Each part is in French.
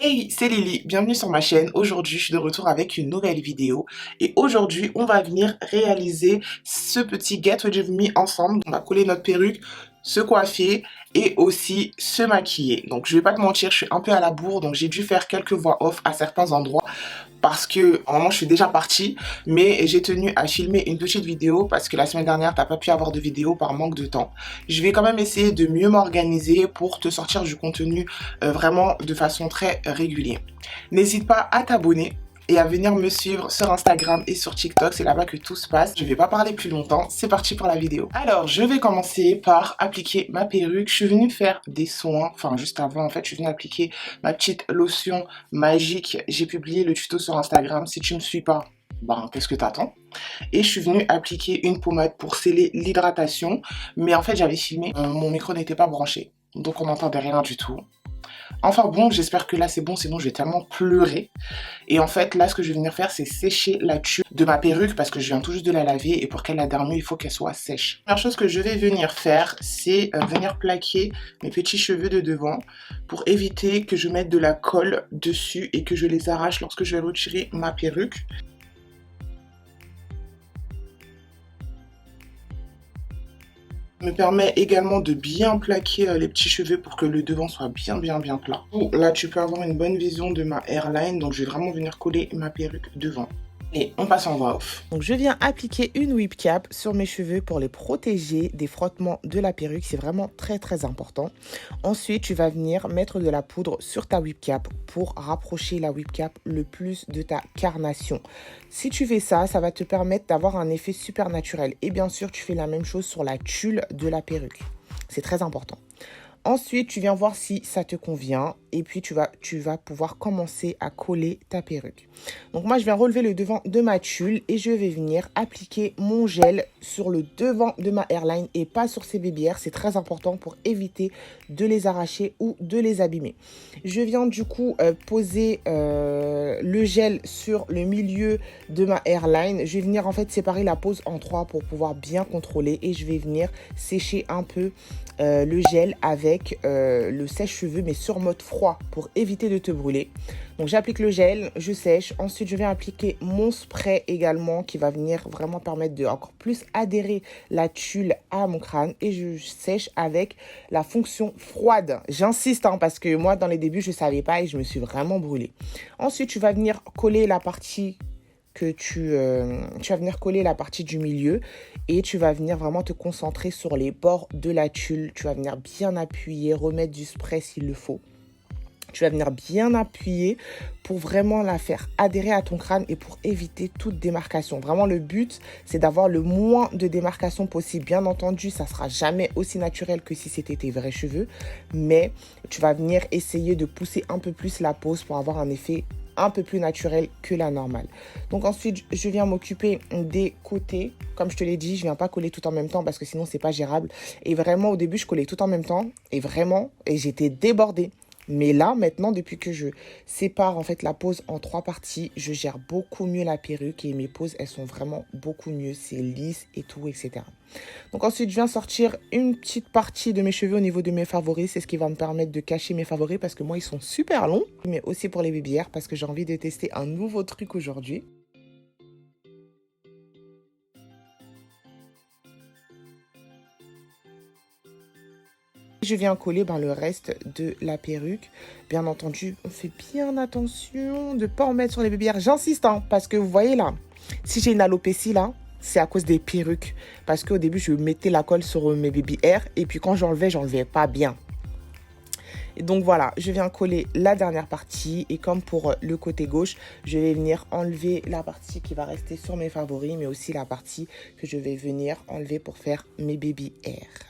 Hey, c'est Lily, bienvenue sur ma chaîne. Aujourd'hui, je suis de retour avec une nouvelle vidéo. Et aujourd'hui, on va venir réaliser ce petit get ready with me ensemble. On va coller notre perruque, se coiffer et aussi se maquiller. Donc, je vais pas te mentir, je suis un peu à la bourre, donc j'ai dû faire quelques voix off à certains endroits. Parce que normalement je suis déjà partie, mais j'ai tenu à filmer une petite vidéo parce que la semaine dernière t'as pas pu avoir de vidéo par manque de temps. Je vais quand même essayer de mieux m'organiser pour te sortir du contenu vraiment de façon très régulière. N'hésite pas à t'abonner et à venir me suivre sur Instagram et sur TikTok, c'est là-bas que tout se passe. Je vais pas parler plus longtemps, c'est parti pour la vidéo. Alors, je vais commencer par appliquer ma perruque. Je suis venue faire des soins, enfin juste avant en fait, je suis venue appliquer ma petite lotion magique. J'ai publié le tuto sur Instagram, si tu me suis pas, ben qu'est-ce que t'attends? Et je suis venue appliquer une pommade pour sceller l'hydratation, mais en fait j'avais filmé, mon micro n'était pas branché, donc on n'entendait rien du tout. Enfin bon, j'espère que là c'est bon, sinon je vais tellement pleurer. Et en fait, là, ce que je vais venir faire, c'est sécher la tube de ma perruque parce que je viens tout juste de la laver et pour qu'elle adhère mieux, il faut qu'elle soit sèche. La première chose que je vais venir faire, c'est venir plaquer mes petits cheveux de devant pour éviter que je mette de la colle dessus et que je les arrache lorsque je vais retirer ma perruque. Me permet également de bien plaquer les petits cheveux pour que le devant soit bien plat. Là, tu peux avoir une bonne vision de ma hairline, donc je vais vraiment venir coller ma perruque devant. Et on passe en voix off. Donc je viens appliquer une whip cap sur mes cheveux pour les protéger des frottements de la perruque. C'est vraiment très important. Ensuite, tu vas venir mettre de la poudre sur ta whip cap pour rapprocher la whip cap le plus de ta carnation. Si tu fais ça, ça va te permettre d'avoir un effet super naturel. Et bien sûr, tu fais la même chose sur la tulle de la perruque. C'est très important. Ensuite, tu viens voir si ça te convient et puis tu vas pouvoir commencer à coller ta perruque. Donc moi, je viens relever le devant de ma tulle et je vais venir appliquer mon gel sur le devant de ma hairline et pas sur ces baby hairs. C'est très important pour éviter de les arracher ou de les abîmer. Je viens du coup poser le gel sur le milieu de ma hairline. Je vais venir en fait séparer la pose en trois pour pouvoir bien contrôler et je vais venir sécher un peu le gel avec le sèche-cheveux mais sur mode froid pour éviter de te brûler. Donc j'applique le gel, je sèche. Ensuite je vais appliquer mon spray également qui va venir vraiment permettre de encore plus adhérer la tulle à mon crâne et je sèche avec la fonction froide. J'insiste parce que moi dans les débuts je savais pas et je me suis vraiment brûlée. Ensuite tu vas venir coller la partie que tu vas venir coller la partie du milieu et tu vas venir vraiment te concentrer sur les bords de la tulle. Tu vas venir bien appuyer, remettre du spray s'il le faut. Tu vas venir bien appuyer pour vraiment la faire adhérer à ton crâne et pour éviter toute démarcation. Vraiment, le but, c'est d'avoir le moins de démarcation possible. Bien entendu, ça ne sera jamais aussi naturel que si c'était tes vrais cheveux. Mais tu vas venir essayer de pousser un peu plus la pose pour avoir un effet un peu plus naturel que la normale. Donc ensuite, je viens m'occuper des côtés. Comme je te l'ai dit, je viens pas coller tout en même temps parce que sinon, c'est pas gérable. Et vraiment, au début, je collais tout en même temps. Et j'étais débordée. Mais là, maintenant, depuis que je sépare en fait la pose en trois parties, je gère beaucoup mieux la perruque et mes poses, elles sont vraiment beaucoup mieux. C'est lisse et tout, etc. Donc ensuite, je viens sortir une petite partie de mes cheveux au niveau de mes favoris. C'est ce qui va me permettre de cacher mes favoris parce que moi, ils sont super longs. Mais aussi pour les baby hairs parce que j'ai envie de tester un nouveau truc aujourd'hui. Je viens coller le reste de la perruque. Bien entendu, on fait bien attention de ne pas en mettre sur les baby hairs. J'insiste, parce que vous voyez là, si j'ai une alopécie là, c'est à cause des perruques. Parce qu'au début, je mettais la colle sur mes baby hairs et puis quand j'enlevais pas bien. Et donc voilà, je viens coller la dernière partie et comme pour le côté gauche, je vais venir enlever la partie qui va rester sur mes favoris, mais aussi la partie que je vais venir enlever pour faire mes baby hairs.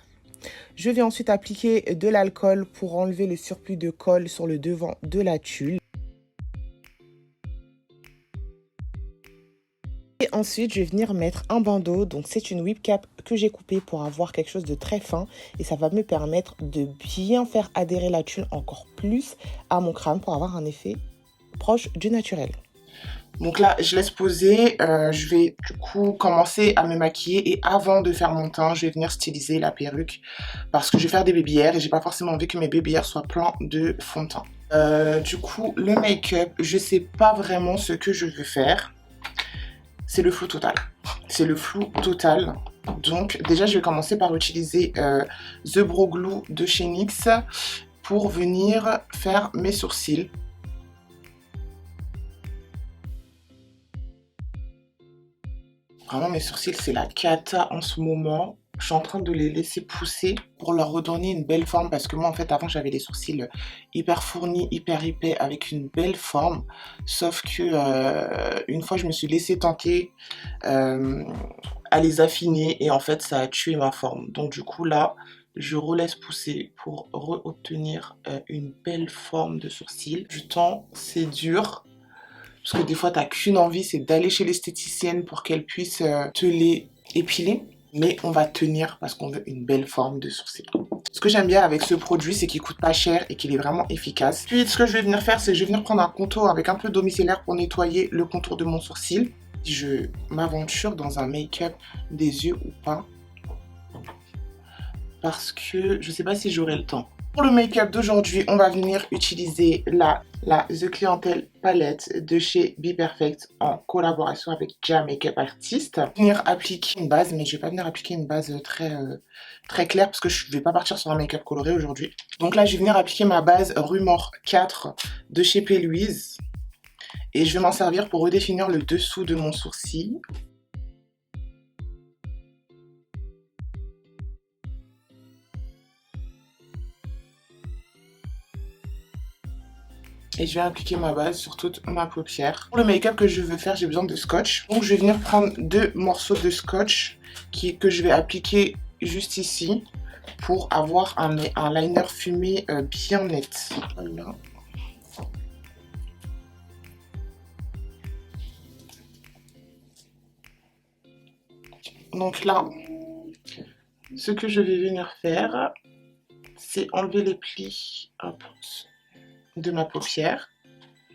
Je vais ensuite appliquer de l'alcool pour enlever le surplus de colle sur le devant de la tulle. Et ensuite, je vais venir mettre un bandeau. Donc, c'est une whip cap que j'ai coupée pour avoir quelque chose de très fin. Et ça va me permettre de bien faire adhérer la tulle encore plus à mon crâne pour avoir un effet proche du naturel. Donc là, je laisse poser. Je vais du coup commencer à me maquiller. Et avant de faire mon teint, je vais venir styliser la perruque. Parce que je vais faire des baby hairs et j'ai pas forcément envie que mes baby hairs soient pleins de fond de teint. Du coup, le make-up, je sais pas vraiment ce que je veux faire. C'est le flou total. C'est le flou total. Donc, déjà, je vais commencer par utiliser The Brow Glue de chez NYX pour venir faire mes sourcils. Vraiment, mes sourcils, c'est la cata en ce moment. Je suis en train de les laisser pousser pour leur redonner une belle forme parce que moi, en fait, avant, j'avais des sourcils hyper fournis, hyper épais, avec une belle forme. Sauf que une fois, je me suis laissé tenter à les affiner et en fait, ça a tué ma forme. Donc, du coup, là, je relaisse pousser pour obtenir une belle forme de sourcils. Du temps, c'est dur. Parce que des fois, t'as qu'une envie, c'est d'aller chez l'esthéticienne pour qu'elle puisse te les épiler. Mais on va tenir parce qu'on veut une belle forme de sourcil. Ce que j'aime bien avec ce produit, c'est qu'il coûte pas cher et qu'il est vraiment efficace. Puis, ce que je vais venir faire, c'est que je vais venir prendre un contour avec un peu d'eau micellaire pour nettoyer le contour de mon sourcil. Si je m'aventure dans un make-up des yeux ou pas. Parce que je sais pas si j'aurai le temps. Pour le make-up d'aujourd'hui, on va venir utiliser la The Clientele palette de chez Be Perfect en collaboration avec Jam Makeup Artist. Venir appliquer une base, mais je vais pas venir appliquer une base très claire parce que je vais pas partir sur un make-up coloré aujourd'hui. Donc là, je vais venir appliquer ma base Rumor 4 de chez P. Louise. Et je vais m'en servir pour redéfinir le dessous de mon sourcil. Et je vais appliquer ma base sur toute ma paupière. Pour le make-up que je veux faire, j'ai besoin de scotch. Donc je vais venir prendre 2 morceaux de scotch que je vais appliquer juste ici pour avoir un liner fumé bien net. Voilà. Donc là, ce que je vais venir faire, c'est enlever les plis, hop, de ma paupière.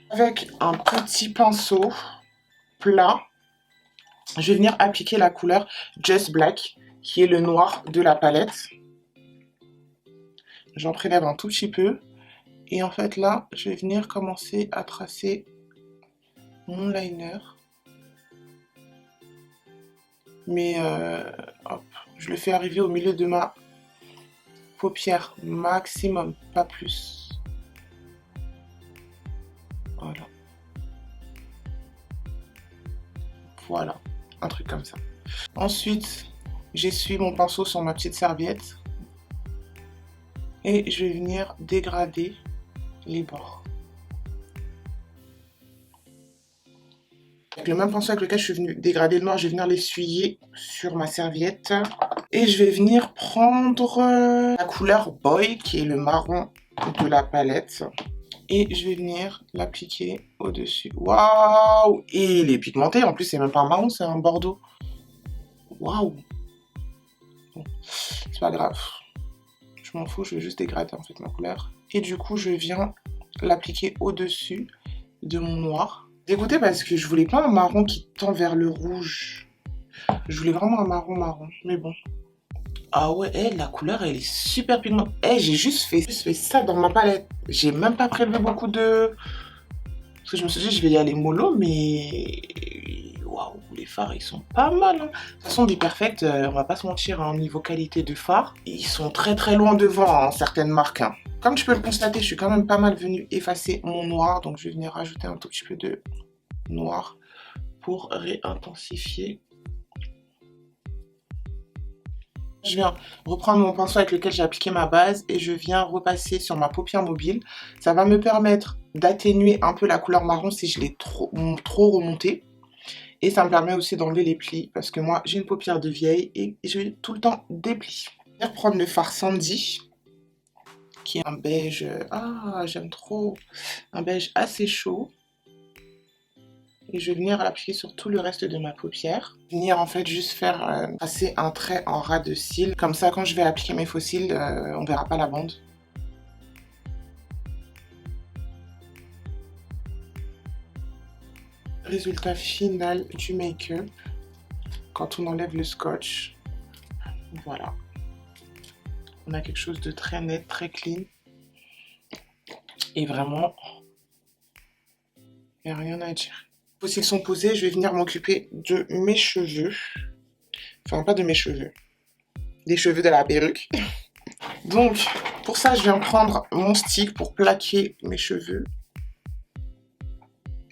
Avec un petit pinceau plat, je vais venir appliquer la couleur Just Black, qui est le noir de la palette. J'en prélève un tout petit peu. Et en fait là, je vais venir commencer à tracer mon liner. Mais hop, je le fais arriver au milieu de ma paupière maximum, pas plus. Voilà. Voilà, un truc comme ça. Ensuite, j'essuie mon pinceau sur ma petite serviette. Et je vais venir dégrader les bords. Avec le même pinceau avec lequel je suis venue dégrader le noir, je vais venir l'essuyer sur ma serviette. Et je vais venir prendre la couleur Boy, qui est le marron de la palette. Et je vais venir l'appliquer au-dessus. Waouh! Et il est pigmenté, en plus c'est même pas un marron, c'est un bordeaux. Waouh! Bon, c'est pas grave. Je m'en fous, je vais juste dégrader en fait ma couleur. Et du coup, je viens l'appliquer au-dessus de mon noir. Dégoûtée parce que je voulais pas un marron qui tend vers le rouge. Je voulais vraiment un marron, mais bon. Ah ouais, la couleur, elle est super pigmentée. J'ai juste fait ça dans ma palette. J'ai même pas prélevé beaucoup de... Parce que je me suis dit, je vais y aller mollo, mais... Waouh, les fards, ils sont pas mal. Hein. De toute façon, Be Perfect, on va pas se mentir, hein, niveau qualité de fard, ils sont très loin devant, hein, certaines marques. Hein. Comme tu peux le constater, je suis quand même pas mal venue effacer mon noir. Donc, je vais venir rajouter un tout petit peu de noir pour réintensifier. Je viens reprendre mon pinceau avec lequel j'ai appliqué ma base et je viens repasser sur ma paupière mobile. Ça va me permettre d'atténuer un peu la couleur marron si je l'ai trop remontée. Et ça me permet aussi d'enlever les plis parce que moi j'ai une paupière de vieille et je vais tout le temps des plis. Je vais reprendre le fard Sandy qui est un beige, j'aime trop, un beige assez chaud. Et je vais venir l'appliquer sur tout le reste de ma paupière. Venir en fait juste faire passer un trait en ras de cils. Comme ça quand je vais appliquer mes faux cils, on verra pas la bande. Résultat final du make-up. Quand on enlève le scotch. Voilà. On a quelque chose de très net, très clean. Et vraiment, il n'y a rien à dire. S'ils sont posés, je vais venir m'occuper de mes cheveux. Enfin, pas de mes cheveux. Des cheveux de la perruque. Donc, pour ça, je viens prendre mon stick pour plaquer mes cheveux.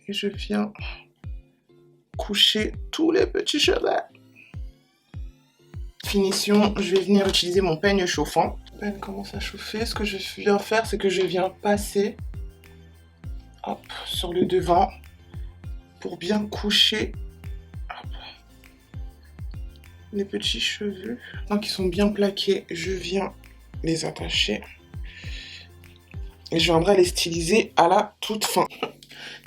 Et je viens coucher tous les petits cheveux. Finition, je vais venir utiliser mon peigne chauffant. Elle commence à chauffer. Ce que je viens faire, c'est que je viens passer hop, sur le devant pour bien coucher hop, les petits cheveux. Donc, ils sont bien plaqués, je viens les attacher. Et je viendrai les styliser à la toute fin.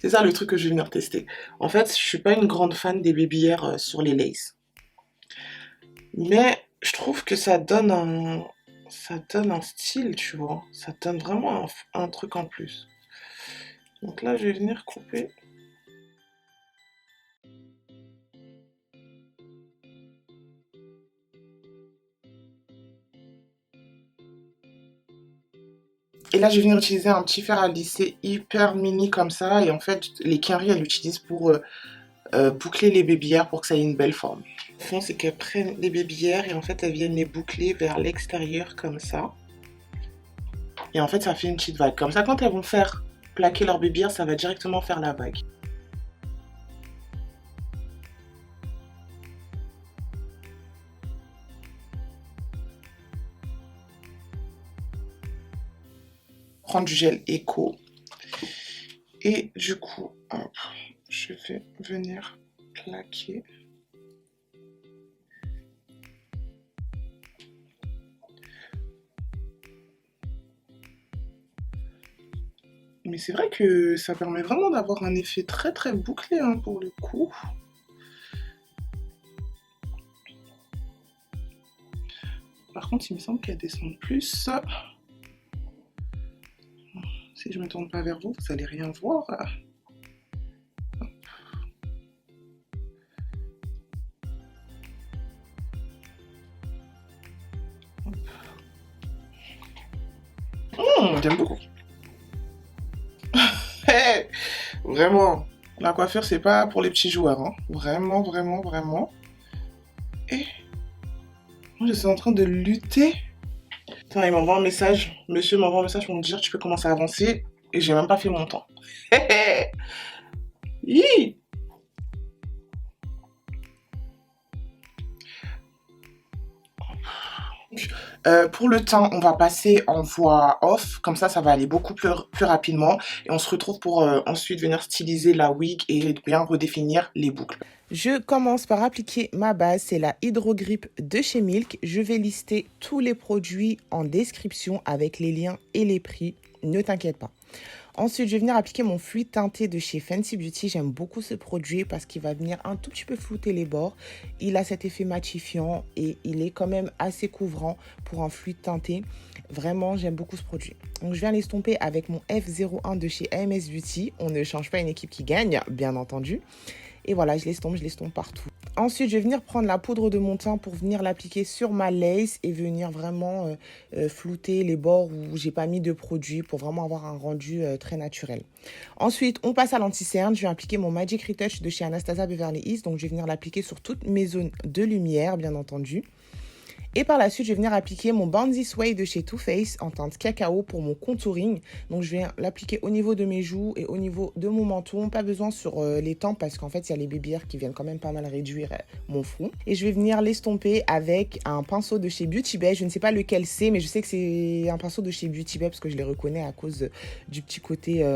C'est ça le truc que je vais venir tester. En fait, je suis pas une grande fan des baby hairs sur les laces. Mais je trouve que ça donne un style, tu vois. Ça donne vraiment un truc en plus. Donc là, je vais venir couper. Et là, je vais venir utiliser un petit fer à lisser hyper mini comme ça. Et en fait, les quinries, elles l'utilisent pour boucler les baby hairs pour que ça ait une belle forme. Le fond, c'est qu'elles prennent les baby hairs et en fait, elles viennent les boucler vers l'extérieur comme ça. Et en fait, ça fait une petite vague. Comme ça, quand elles vont faire plaquer leur baby hair, ça va directement faire la vague. Prendre du gel éco. Et du coup, hop, je vais venir plaquer. Mais c'est vrai que ça permet vraiment d'avoir un effet très très bouclé hein, pour le coup. Par contre, il me semble qu'elle descend plus. Si je ne me tourne pas vers vous, vous n'allez rien voir. J'aime beaucoup. Hey, vraiment, la coiffure, c'est pas pour les petits joueurs. Hein. Vraiment, vraiment, vraiment. Et moi, je suis en train de lutter. Attends, il m'envoie un message. Monsieur m'envoie un message pour me dire tu peux commencer à avancer. Et j'ai même pas fait mon temps. Hi. Pour le teint, on va passer en voix off, comme ça va aller beaucoup plus rapidement et on se retrouve pour ensuite venir styliser la wig et bien redéfinir les boucles. Je commence par appliquer ma base, c'est la Hydro Grip de chez Milk. Je vais lister tous les produits en description avec les liens et les prix, ne t'inquiète pas. Ensuite, je vais venir appliquer mon fluide teinté de chez Fenty Beauty. J'aime beaucoup ce produit parce qu'il va venir un tout petit peu flouter les bords. Il a cet effet matifiant et il est quand même assez couvrant pour un fluide teinté. Vraiment, j'aime beaucoup ce produit. Donc, je viens l'estomper avec mon F01 de chez AMS Beauty. On ne change pas une équipe qui gagne, bien entendu. Et voilà, je l'estompe partout. Ensuite, je vais venir prendre la poudre de mon teint pour venir l'appliquer sur ma lace et venir vraiment flouter les bords où j'ai pas mis de produit pour vraiment avoir un rendu très naturel. Ensuite, on passe à l'anti-cerne. Je vais appliquer mon Magic Retouch de chez Anastasia Beverly Hills. Donc, je vais venir l'appliquer sur toutes mes zones de lumière, bien entendu. Et par la suite, je vais venir appliquer mon Bouncy Sway de chez Too Faced en teinte cacao pour mon contouring. Donc, je vais l'appliquer au niveau de mes joues et au niveau de mon menton. Pas besoin sur les tempes parce qu'en fait, il y a les baby hairs qui viennent quand même pas mal réduire mon front. Et je vais venir l'estomper avec un pinceau de chez Beauty Bay. Je ne sais pas lequel c'est, mais je sais que c'est un pinceau de chez Beauty Bay parce que je les reconnais à cause du petit côté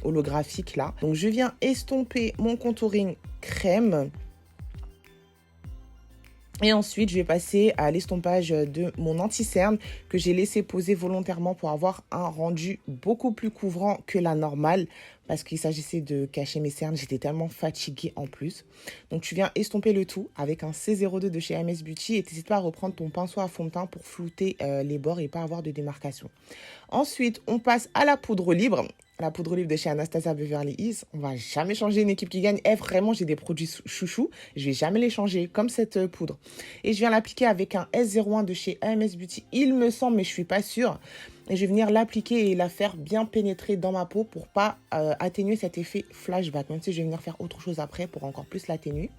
holographique là. Donc, je viens estomper mon contouring crème. Et ensuite, je vais passer à l'estompage de mon anti-cerne que j'ai laissé poser volontairement pour avoir un rendu beaucoup plus couvrant que la normale parce qu'il s'agissait de cacher mes cernes. J'étais tellement fatiguée en plus. Donc, tu viens estomper le tout avec un C02 de chez AMS Beauty et n'hésite pas à reprendre ton pinceau à fond de teint pour flouter les bords et pas avoir de démarcation. Ensuite, on passe à la poudre libre. La poudre libre de chez Anastasia Beverly Hills. On va jamais changer une équipe qui gagne. Vraiment, j'ai des produits chouchous. Je vais jamais les changer, comme cette poudre. Et je viens l'appliquer avec un S01 de chez AMS Beauty. Il me semble, mais je suis pas sûre. et je vais venir l'appliquer et la faire bien pénétrer dans ma peau pour pas atténuer cet effet flashback, même si je vais venir faire autre chose après pour encore plus l'atténuer.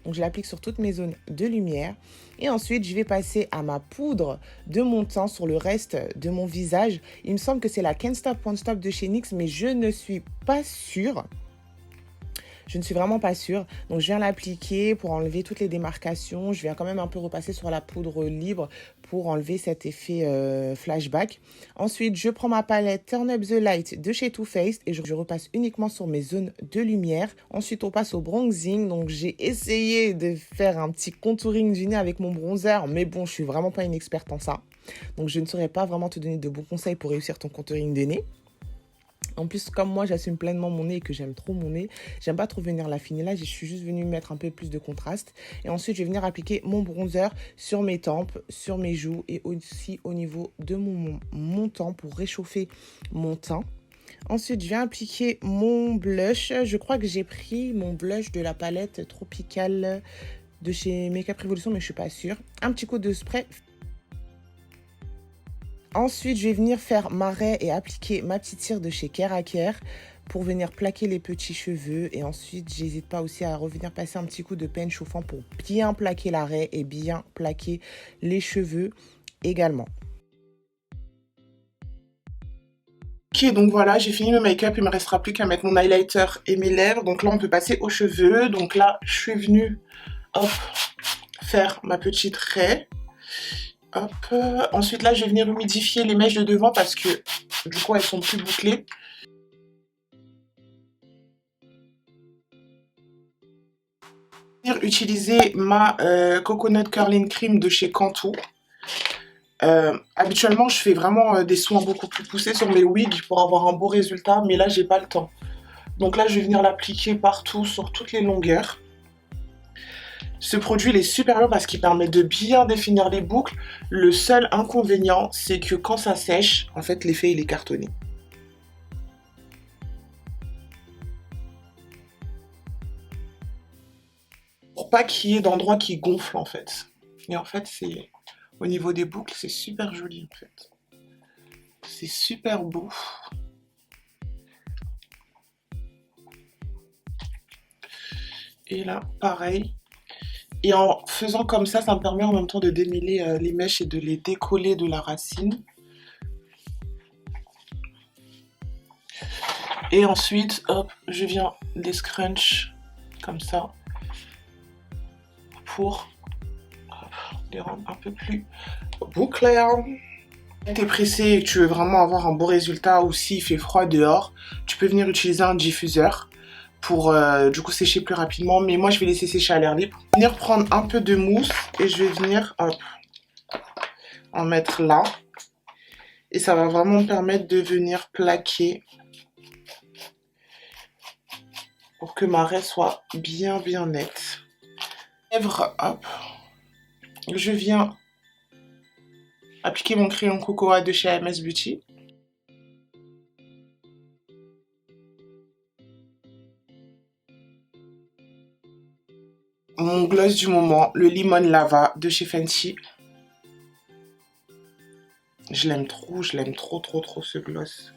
Donc je l'applique sur toutes mes zones de lumière et ensuite je vais passer à ma poudre de mon teint sur le reste de mon visage. Il me semble que c'est la Can't Stop Won't Stop de chez NYX, mais je ne suis pas sûre. Je ne suis vraiment pas sûre. Donc, je viens l'appliquer pour enlever toutes les démarcations. Je viens quand même un peu repasser sur la poudre libre pour enlever cet effet flashback. Ensuite, je prends ma palette Turn Up the Light de chez Too Faced et je repasse uniquement sur mes zones de lumière. Ensuite, on passe au bronzing. Donc, j'ai essayé de faire un petit contouring du nez avec mon bronzer, mais bon, je suis vraiment pas une experte en ça. Donc, je ne saurais pas vraiment te donner de bons conseils pour réussir ton contouring de nez. En plus, comme moi, j'assume pleinement mon nez et que j'aime trop mon nez, j'aime pas trop venir l'affiner là. Je suis juste venue mettre un peu plus de contraste. Et ensuite, je vais venir appliquer mon bronzer sur mes tempes, sur mes joues et aussi au niveau de mon menton pour réchauffer mon teint. Ensuite, je viens appliquer mon blush. Je crois que j'ai pris mon blush de la palette Tropical de chez Makeup Revolution, mais je suis pas sûre. Un petit coup de spray. Ensuite, je vais venir faire ma raie et appliquer ma petite cire de chez Care pour venir plaquer les petits cheveux. Et ensuite, j'hésite pas aussi à revenir passer un petit coup de peigne chauffant pour bien plaquer la raie et bien plaquer les cheveux également. Ok, donc voilà, j'ai fini le make-up, il me restera plus qu'à mettre mon highlighter et mes lèvres. Donc là, on peut passer aux cheveux. Donc là, je suis venue, hop, faire ma petite raie. Hop. Ensuite là je vais venir humidifier les mèches de devant parce que du coup elles sont plus bouclées. Je vais venir utiliser ma Coconut Curling Cream de chez Cantu. Habituellement je fais vraiment des soins beaucoup plus poussés sur mes wigs pour avoir un beau résultat, mais là j'ai pas le temps. Donc là je vais venir l'appliquer partout sur toutes les longueurs. Ce produit il est super bien parce qu'il permet de bien définir les boucles. Le seul inconvénient, c'est que quand ça sèche, en fait, l'effet il est cartonné. Pour pas qu'il y ait d'endroits qui gonflent en fait. Et en fait, c'est au niveau des boucles, c'est super joli en fait. C'est super beau. Et là, pareil. Et en faisant comme ça me permet en même temps de démêler les mèches et de les décoller de la racine. Et ensuite, hop, je viens les scrunch comme ça pour les rendre un peu plus bouclés. Si tu es pressé et que tu veux vraiment avoir un beau résultat ou s'il fait froid dehors, tu peux venir utiliser un diffuseur pour du coup sécher plus rapidement, mais moi je vais laisser sécher à l'air libre. Je vais venir prendre un peu de mousse et je vais venir en mettre là et ça va vraiment me permettre de venir plaquer pour que ma raie soit bien nette. Lèvres, hop, je viens appliquer mon crayon Cocoa de chez AMS Beauty. Mon gloss du moment, le Lemon Lava de chez Fenty. Je l'aime trop ce gloss.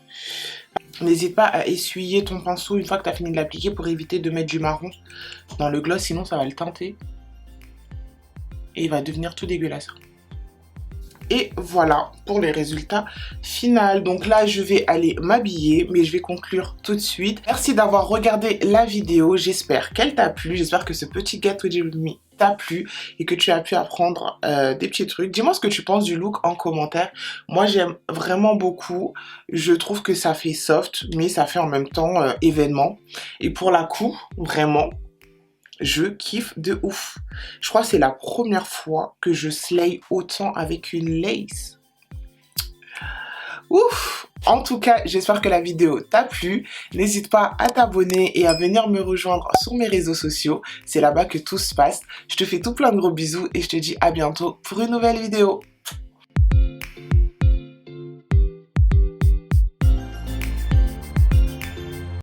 N'hésite pas à essuyer ton pinceau une fois que tu as fini de l'appliquer pour éviter de mettre du marron dans le gloss, sinon ça va le teinter. Et il va devenir tout dégueulasse. Et voilà pour les résultats finaux. Donc là, je vais aller m'habiller, mais je vais conclure tout de suite. Merci d'avoir regardé la vidéo. J'espère qu'elle t'a plu. J'espère que ce petit gâteau Jeremy t'a plu et que tu as pu apprendre des petits trucs. Dis-moi ce que tu penses du look en commentaire. Moi, j'aime vraiment beaucoup. Je trouve que ça fait soft, mais ça fait en même temps événement. Et pour la coupe, vraiment, je kiffe de ouf. Je crois que c'est la première fois que je slay autant avec une lace. Ouf! En tout cas, j'espère que la vidéo t'a plu. N'hésite pas à t'abonner et à venir me rejoindre sur mes réseaux sociaux. C'est là-bas que tout se passe. Je te fais tout plein de gros bisous et je te dis à bientôt pour une nouvelle vidéo.